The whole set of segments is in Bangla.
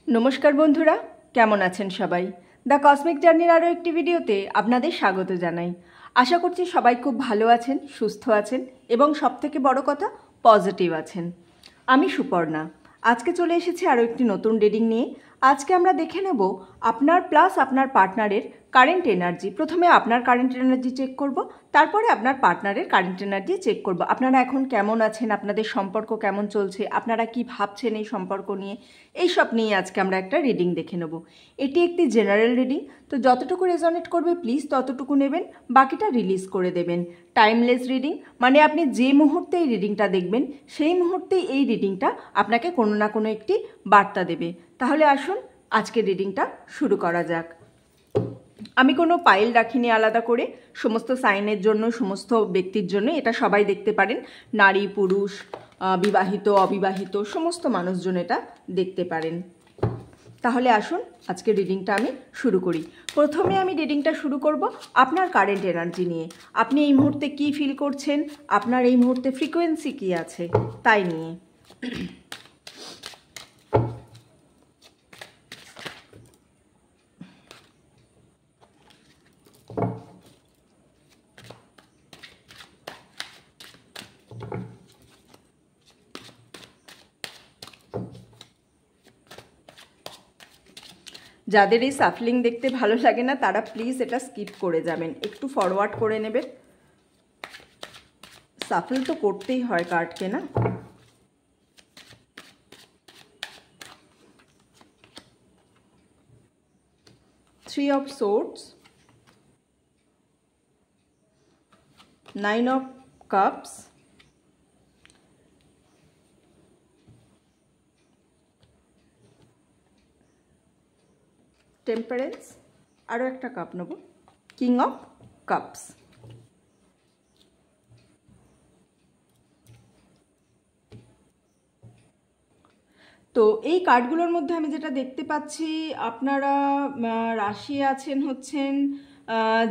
নমস্কার বন্ধুরা, কেমন আছেন সবাই? দ্য কসমিক জার্নির আরও একটি ভিডিওতে আপনাদের স্বাগত জানাই। আশা করছি সবাই খুব ভালো আছেন, সুস্থ আছেন এবং সবথেকে বড় কথা পজিটিভ আছেন। আমি সুপর্ণা। আজকে চলে এসেছি আরও একটি নতুন রিডিং নিয়ে। আজকে আমরা দেখে নেব আপনার প্লাস আপনার পার্টনারের কারেন্ট এনার্জি। প্রথমে আপনার কারেন্ট এনার্জি চেক করব, তারপরে আপনার পার্টনারের কারেন্ট এনার্জি চেক করব। আপনারা এখন কেমন আছেন, আপনাদের সম্পর্ক কেমন চলছে, আপনারা কি ভাবছেন এই সম্পর্ক নিয়ে, এইসব নিয়ে আজকে আমরা একটা রিডিং দেখে নেব। এটি একটি জেনারেল রিডিং, তো যতটুকু রেজনেট করবে প্লিজ ততটুকু নেবেন, বাকিটা রিলিজ করে দেবেন। টাইমলেস রিডিং, মানে আপনি যে মুহূর্তে এই রিডিংটা দেখবেন সেই মুহূর্তেই এই রিডিংটা আপনাকে কোনো না কোনো একটি বার্তা দেবে। তাহলে আসুন আজকের রিডিংটা শুরু করা যাক। আমি কোনো পাইল রাখিনি আলাদা করে, সমস্ত সাইনের জন্য, সমস্ত ব্যক্তির জন্য। এটা সবাই দেখতে পারেন, নারী পুরুষ, বিবাহিত অবিবাহিত সমস্ত মানুষজন এটা দেখতে পারেন। তাহলে আসুন আজকে রিডিংটা আমি শুরু করি। প্রথমে আমি রিডিংটা শুরু করব আপনার কারেন্ট এনার্জি নিয়ে। আপনি এই মুহূর্তে কি ফিল করছেন, আপনার এই মুহূর্তে ফ্রিকোয়েন্সি কি আছে তাই নিয়ে। যাদের এই সাফলিং দেখতে ভালো লাগে না তারা প্লিজ এটা স্কিপ করে যাবেন, একটু ফরওয়ার্ড করে নেবেন। সাফল তো করতেই হয় কার্ডকে, না? Three of swords, nine of cups, temperance, আরও একটা কাপ নেব, কিং অফ কাপস। তো এই কার্ডগুলোর মধ্যে আমি যেটা দেখতে পাচ্ছি, আপনারা রাশি আছেন হচ্ছেন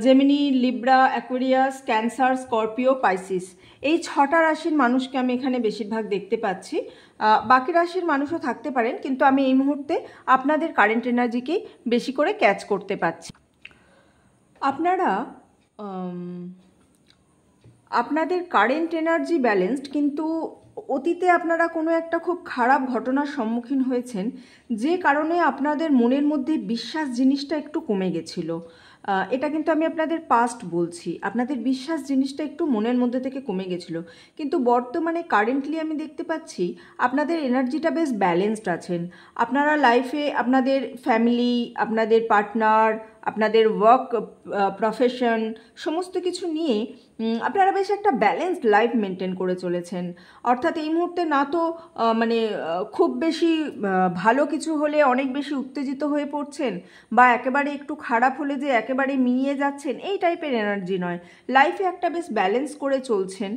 Gemini, Libra, Aquarius, cancer, Scorpio, Pisces. এই 6টা রাশির মানুষকে আমি এখানে বেশিরভাগ দেখতে পাচ্ছি। বাকি রাশির মানুষও থাকতে পারেন, কিন্তু আমি এই মুহূর্তে আপনাদের কারেন্ট এনার্জিকেই বেশি করে ক্যাচ করতে পারছি। আপনারা আপনাদের কারেন্ট এনার্জি ব্যালেন্সড, কিন্তু অতীতে আপনারা কোনো একটা খুব খারাপ ঘটনার সম্মুখীন হয়েছেন, যে কারণে আপনাদের মনের মধ্যে বিশ্বাস জিনিসটা একটু কমে গেছিলো। এটা কিন্তু আমি আপনাদের পাস্ট বলছি, আপনাদের বিশ্বাস জিনিসটা একটু মনের মধ্যে থেকে কমে গেছিলো। কিন্তু বর্তমানে কারেন্টলি আমি দেখতে পাচ্ছি আপনাদের এনার্জিটা বেশ ব্যালেন্সড আছেন। আপনারা লাইফে আপনাদের ফ্যামিলি, আপনাদের পার্টনার, আপনাদের ওয়ার্ক প্রফেশন সমস্ত কিছু নিয়ে আপনারা বেশ একটা ব্যালেন্সড লাইফ মেনটেন করে চলেছেন। অর্থাৎ এই মুহূর্তে না তো খুব বেশি ভালো কিছু হলে অনেক বেশি উত্তেজিত হয়ে পড়ছেন, বা একেবারে একটু খারাপ হলে যে একেবারে মিলিয়ে যাচ্ছেন, এই টাইপের এনার্জি নয়। লাইফে একটা বেশ ব্যালেন্স করে চলছেন।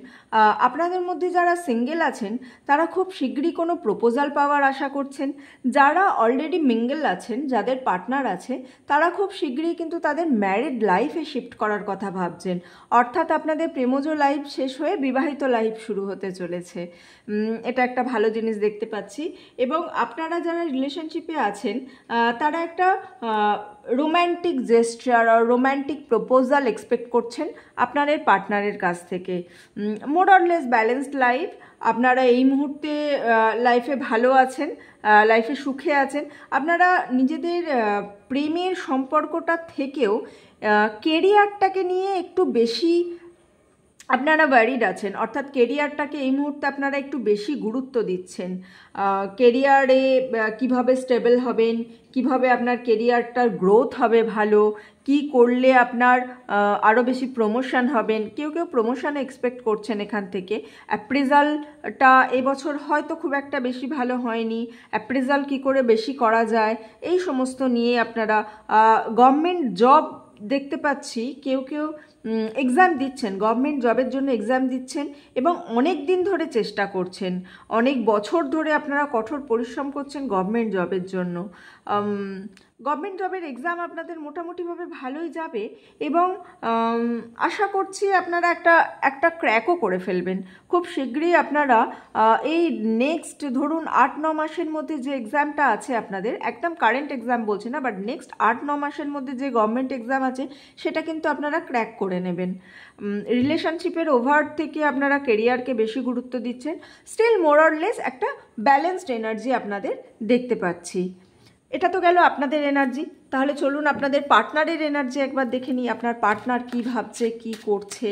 আপনাদের মধ্যে যারা সিঙ্গেল আছেন তারা খুব শীঘ্রই কোনো প্রপোজাল পাওয়ার আশা করছেন। যারা অলরেডি মিঙ্গেল আছেন, যাদের পার্টনার আছে, তারা খুব শীঘ্রই কিন্তু তাদের ম্যারিড লাইফে শিফট করার কথা ভাবছেন। অর্থাৎ আপনাদের প্রেমজ লাইফ শেষ হয়ে বিবাহিত লাইফ শুরু হতে চলেছে। এটা একটা ভালো জিনিস দেখতে পাচ্ছি। এবং আপনারা যারা রিলেশনশিপে আছেন তারা একটা রোম্যান্টিক জেস্টার আর রোম্যান্টিক প্রপোজাল এক্সপেক্ট করছেন আপনাদের পার্টনারের কাছ থেকে। More or less balanced life. আপনারা এই মুহূর্তে লাইফে ভালো আছেন, লাইফে সুখে আছেন। আপনারা নিজেদের প্রেমের সম্পর্কটা থেকেও কেরিয়ারটাকে নিয়ে একটু বেশি আপনারা ওয়ারিড আছেন। অর্থাৎ কেরিয়ারটাকে এই মুহূর্তে আপনারা একটু বেশি গুরুত্ব দিচ্ছেন। কেরিয়ারে কিভাবে স্টেবল হবেন, কিভাবে আপনার কেরিয়ারটার গ্রোথ হবে ভালো, কি করলে আপনার আরও বেশি প্রমোশন হবেন। কেউ কেউ প্রমোশন এক্সপেক্ট করছেন এখান থেকে। অ্যাপ্রেজালটা এবছর হয়তো খুব একটা বেশি ভালো হয়নি, অ্যাপ্রেজাল কি করে বেশি করা যায় এই সমস্ত নিয়ে আপনারা গভর্নমেন্ট জব দেখতে পাচ্ছি। কেউ কেউ এক্সাম দিচ্ছেন, গভর্নমেন্ট জবের জন্য এক্সাম দিচ্ছেন এবং অনেক দিন ধরে চেষ্টা করছেন, অনেক বছর ধরে আপনারা কঠোর পরিশ্রম করছেন গভর্নমেন্ট জবের জন্য। গভর্নমেন্ট জবের এক্সাম আপনাদের মোটামুটিভাবে ভালোই যাবে এবং আশা করছি আপনারা একটা ক্র্যাকও করে ফেলবেন খুব শীঘ্রই। আপনারা এই নেক্সট ধরুন 8-9 মাসের মধ্যে যে এক্সামটা আছে আপনাদের, একদম কারেন্ট এক্সাম বলছি না, বাট নেক্সট 8-9 মাসের মধ্যে যে গভর্নমেন্ট এক্সাম আছে সেটা কিন্তু আপনারা ক্র্যাক করে নেবেন। রিলেশনশিপের ওভার থেকে আপনারা কেরিয়ারকে বেশি গুরুত্ব দিচ্ছেন। স্টিল মোর অর লেস একটা ব্যালেন্সড এনার্জি আপনাদের দেখতে পাচ্ছি। এটা তো গেল আপনাদের এনার্জি। তাহলে চলুন আপনাদের পার্টনারের এনার্জি একবার দেখে নিই। আপনার পার্টনার কি ভাবছে, কি করছে।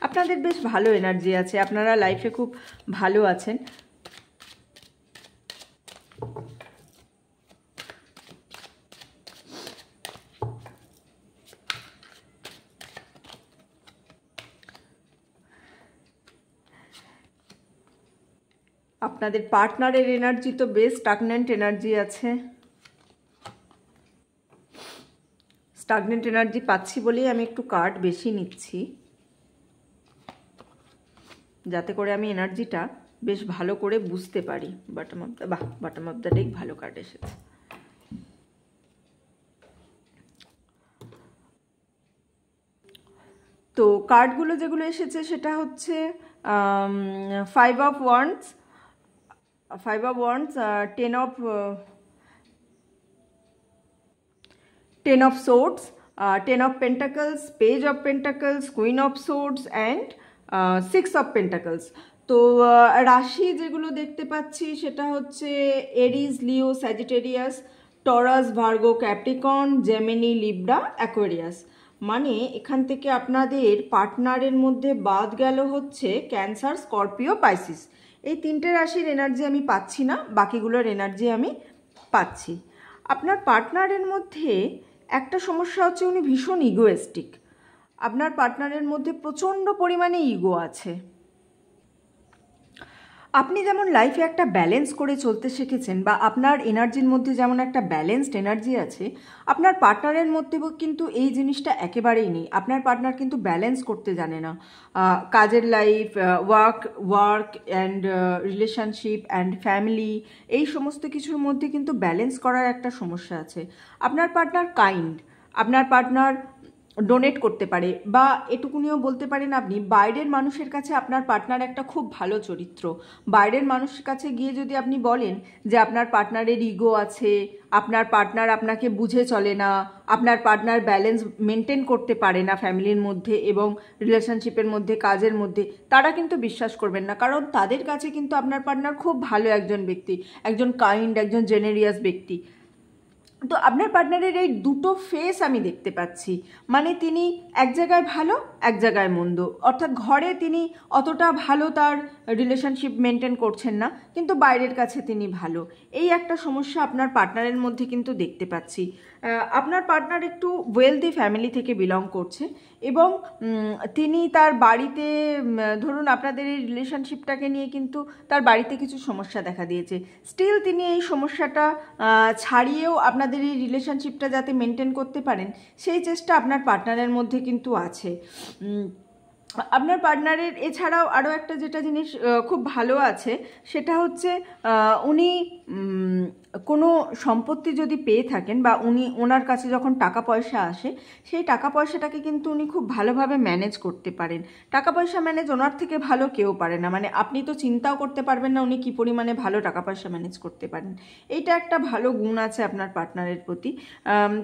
আপনাদের বেশ ভালো এনার্জি আছে, আপনারা লাইফে খুব ভালো আছেন। আপনাদের পার্টনারের এনার্জি তো বেশ স্টাগন্যান্ট এনার্জি আছে। স্টাগন্যান্ট এনার্জি পাচ্ছি বলেই আমি একটু কার্ড বেশি নিচ্ছি, যাতে করে আমি এনার্জিটা বেশ ভালো করে বুঝতে পারি। বটম অফ দ্য ডেক ভালো কার্ড এসেছে। তো কার্ডগুলো যেগুলো এসেছে সেটা হচ্ছে 5 of Wands, 10 of Swords, 10 of Pentacles, Page of Pentacles, Queen of Swords and 6 of Pentacles। তো রাশি যেগুলো দেখতে পাচ্ছি সেটা হচ্ছে Aries, Leo, Sagittarius, Taurus, Virgo, Capricorn, Gemini, Libra, Aquarius. মানে এখান থেকে আপনাদের পার্টনারের মধ্যে বাদ গেল হচ্ছে ক্যান্সার, স্করপিও, পাইসিস। এই 3টে রাশির এনার্জি আমি পাচ্ছি না, বাকিগুলোর এনার্জি আমি পাচ্ছি। আপনার পার্টনারের মধ্যে একটা সমস্যা হচ্ছে উনি ভীষণ ইগোয়েস্টিক। আপনার পার্টনারের মধ্যে প্রচণ্ড পরিমাণে ইগো আছে। আপনি যেমন লাইফে একটা ব্যালেন্স করে চলতে শিখেছেন বা আপনার এনার্জির মধ্যে যেমন একটা ব্যালেন্সড এনার্জি আছে, আপনার পার্টনারের মধ্যেও কিন্তু এই জিনিসটা একেবারেই নেই। আপনার পার্টনার কিন্তু ব্যালেন্স করতে জানে না। কাজের life, work and relationship and family, এই সমস্ত কিছুর মধ্যে কিন্তু ব্যালেন্স করার একটা সমস্যা আছে। আপনার পার্টনার কাইন্ড, আপনার পার্টনার ডোনেট করতে পারে, বা এটুকুনিও বলতে পারেন আপনি বাইরের মানুষের কাছে আপনার পার্টনার একটা খুব ভালো চরিত্র। বাইরের মানুষের কাছে গিয়ে যদি আপনি বলেন যে আপনার পার্টনারের ইগো আছে, আপনার পার্টনার আপনাকে বুঝে চলে না, আপনার পার্টনার ব্যালেন্স মেনটেন করতে পারে না ফ্যামিলির মধ্যে এবং রিলেশনশিপের মধ্যে, কাজের মধ্যে, তারা কিন্তু বিশ্বাস করবেন না। কারণ তাদের কাছে কিন্তু আপনার পার্টনার খুব ভালো একজন ব্যক্তি, একজন কাইন্ড, একজন জেনারিয়াস ব্যক্তি। তো আপনার পার্টনারের এই দুটো ফেস আমি দেখতে পাচ্ছি। মানে তিনি এক জায়গায় ভালো, এক জায়গায় মন্দ। অর্থাৎ ঘরে তিনি অতটা ভালো তার রিলেশনশিপ মেনটেন করছেন না, কিন্তু বাইরের কাছে তিনি ভালো। এই একটা সমস্যা আপনার পার্টনারের মধ্যে কিন্তু দেখতে পাচ্ছি। আপনার পার্টনার একটু ওয়েলদি ফ্যামিলি থেকে বিলং করছে এবং তিনি তার বাড়িতে, ধরুন আপনাদের এই রিলেশনশিপটাকে নিয়ে কিন্তু তার বাড়িতে কিছু সমস্যা দেখা দিয়েছে। স্টিল তিনি এই সমস্যাটা ছাড়িয়েও আপনাদের এই রিলেশনশিপটা যাতে মেনটেন করতে পারেন সেই চেষ্টা আপনার পার্টনারের মধ্যে কিন্তু আছে। আপনার পার্টনারের এছাড়াও আরও একটা যেটা জিনিস খুব ভালো আছে সেটা হচ্ছে উনি কোনো সম্পত্তি যদি পেয়ে থাকেন বা ওনার কাছে যখন টাকা পয়সা আসে সেই টাকা পয়সাটাকে কিন্তু উনি খুব ভালোভাবে ম্যানেজ করতে পারেন। টাকা পয়সা ম্যানেজ ওনার থেকে ভালো কেউ পারে না। মানে আপনি তো চিন্তাও করতে পারবেন না উনি কী পরিমাণে ভালো টাকা পয়সা ম্যানেজ করতে পারেন। এইটা একটা ভালো গুণ আছে আপনার পার্টনারের প্রতি।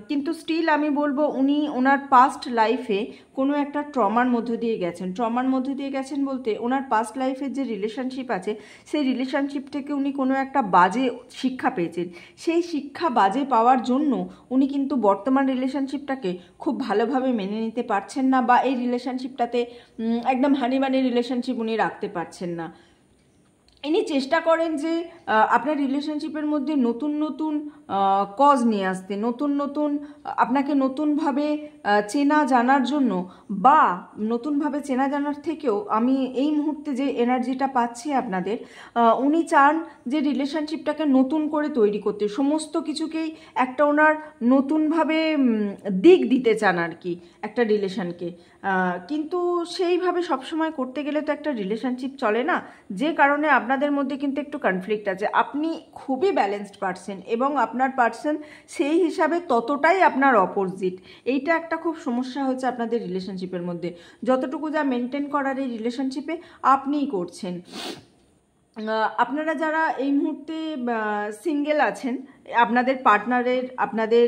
কিন্তু স্টিল আমি বলবো উনি ওনার পাস্ট লাইফে কোনো একটা ট্রমার মধ্য দিয়ে গেছেন। ট্রমার মধ্য দিয়ে গেছেন বলতে ওনার পাস্ট লাইফের যে রিলেশনশিপ আছে সেই রিলেশনশিপ থেকে উনি কোনো একটা বাজে শিক্ষা পেয়েছেন। সেই শিক্ষা বাজে পাওয়ার জন্য উনি কিন্তু বর্তমান রিলেশনশিপটাকে খুব ভালোভাবে মেনে নিতে পারছেন না, বা এই রিলেশনশিপটাতে একদম হানিমানি রিলেশনশিপ উনি রাখতে পারছেন না। ইনি চেষ্টা করেন যে আপনার রিলেশনশিপের মধ্যে নতুন নতুন কজ নিয়ে আসতে, নতুন নতুন আপনাকে নতুনভাবে চেনা জানার জন্য, বা নতুনভাবে চেনা জানার থেকেও আমি এই মুহূর্তে যে এনার্জিটা পাচ্ছি আপনাদের, উনি চান যে রিলেশনশিপটাকে নতুন করে তৈরি করতে, সমস্ত কিছুকেই একটা ওনার নতুনভাবে দিক দিতে চান আর কি একটা রিলেশনকে। কিন্তু সেইভাবে সবসময় করতে গেলে তো একটা রিলেশনশিপ চলে না, যে কারণে আপনাদের মধ্যে কিন্তু একটু কনফ্লিক্ট আছে। আপনি খুবই ব্যালেন্সড পারসন এবং আপনার পারসন সেই হিসাবে ততটাই আপনার অপোজিট। এইটা একটা খুব সমস্যা হচ্ছে আপনাদের রিলেশনশিপের মধ্যে। যতটুকু যা মেনটেন করার এই রিলেশনশিপে আপনিই করছেন। আপনারা যারা এই মুহূর্তে সিঙ্গেল আছেন, আপনাদের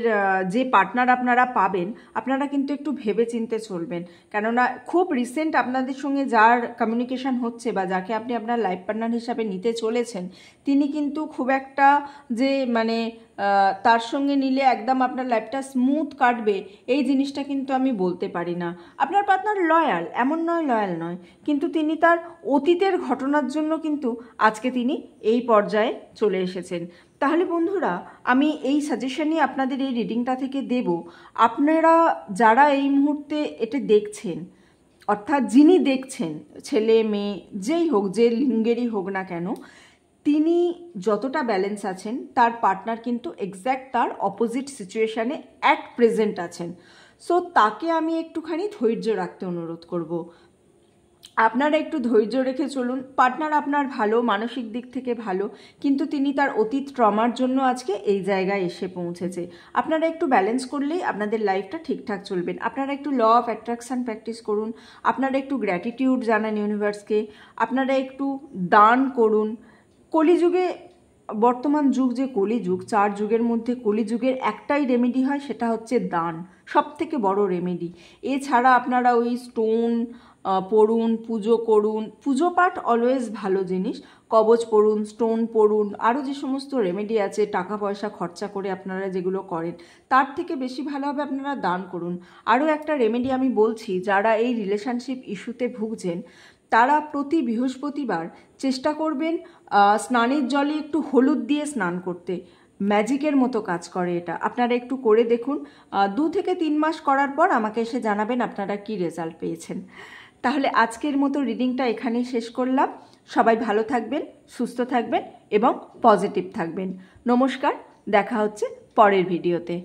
যে পার্টনার আপনারা পাবেন, আপনারা কিন্তু একটু ভেবে চিন্তে চলবেন। কেননা খুব রিসেন্ট আপনাদের সঙ্গে যার কমিউনিকেশন হচ্ছে বা যাকে আপনি আপনার লাইফ পার্টনার হিসাবে নিতে চলেছেন, তিনি কিন্তু খুব একটা যে মানে তার সঙ্গে নিলে একদম আপনার লাইফটা স্মুথ কাটবে এই জিনিসটা কিন্তু আমি বলতে পারি না। আপনার পার্টনার লয়াল, এমন নয় লয়াল নয়, কিন্তু তিনি তার অতীতের ঘটনার জন্য কিন্তু আজকে তিনি এই পর্যায়ে চলে এসেছেন। তাহলে বন্ধুরা, আমি এই সাজেশনই আপনাদের এই রিডিংটা থেকে দেব। আপনারা যারা এই মুহূর্তে এটা দেখছেন, অর্থাৎ যিনি দেখছেন, ছেলে মেয়ে যেই হোক, যে লিঙ্গেরই হোক না কেন, তিনি যতটা ব্যালেন্স আছেন, তার পার্টনার কিন্তু এক্স্যাক্ট তার অপোজিট সিচুয়েশানে অ্যাট প্রেজেন্ট আছেন। সো তাকে আমি একটুখানি ধৈর্য রাখতে অনুরোধ করব। আপনারা একটু ধৈর্য রেখে চলুন। পার্টনার আপনার ভালো, মানসিক দিক থেকে ভালো, কিন্তু তিনি তার অতীত ট্রমার জন্য আজকে এই জায়গায় এসে পৌঁছেছে। আপনারা একটু ব্যালেন্স করলেই আপনাদের লাইফটা ঠিকঠাক চলবেন। আপনারা একটু ল অফ অ্যাট্রাকশান প্র্যাকটিস করুন, আপনারা একটু গ্র্যাটিটিউড জানান ইউনিভার্সকে, আপনারা একটু দান করুন। কলিযুগে, বর্তমান যুগ যে কলিযুগ, 4 যুগের মধ্যে কলিযুগের একটাই রেমেডি হয়, সেটা হচ্ছে দান, সব থেকে বড় রেমেডি। এছাড়া আপনারা ওই স্টোন পড়ুন, পুজো করুন, পুজো পাঠ অলওয়েজ ভালো জিনিস, কবচ পড়ুন, স্টোন পড়ুন, আরও যে সমস্ত রেমেডি আছে টাকা পয়সা খরচা করে আপনারা যেগুলো করেন, তার থেকে বেশি ভালো হবে আপনারা দান করুন। আরও একটা রেমেডি আমি বলছি, যারা এই রিলেশনশিপ ইস্যুতে ভুগছেন, তারা প্রতি বৃহস্পতিবার চেষ্টা করবেন স্নানের জলে একটু হলুদ দিয়ে স্নান করতে। ম্যাজিকের মতো কাজ করে এটা, আপনারা একটু করে দেখুন। 2 থেকে 3 মাস করার পর আমাকে এসে জানাবেন আপনারা কি রেজাল্ট পেয়েছেন। তাহলে আজকের মতো রিডিংটা এখানেই শেষ করলাম। সবাই ভালো থাকবেন, সুস্থ থাকবেন এবং পজিটিভ থাকবেন। নমস্কার, দেখা হচ্ছে পরের ভিডিওতে।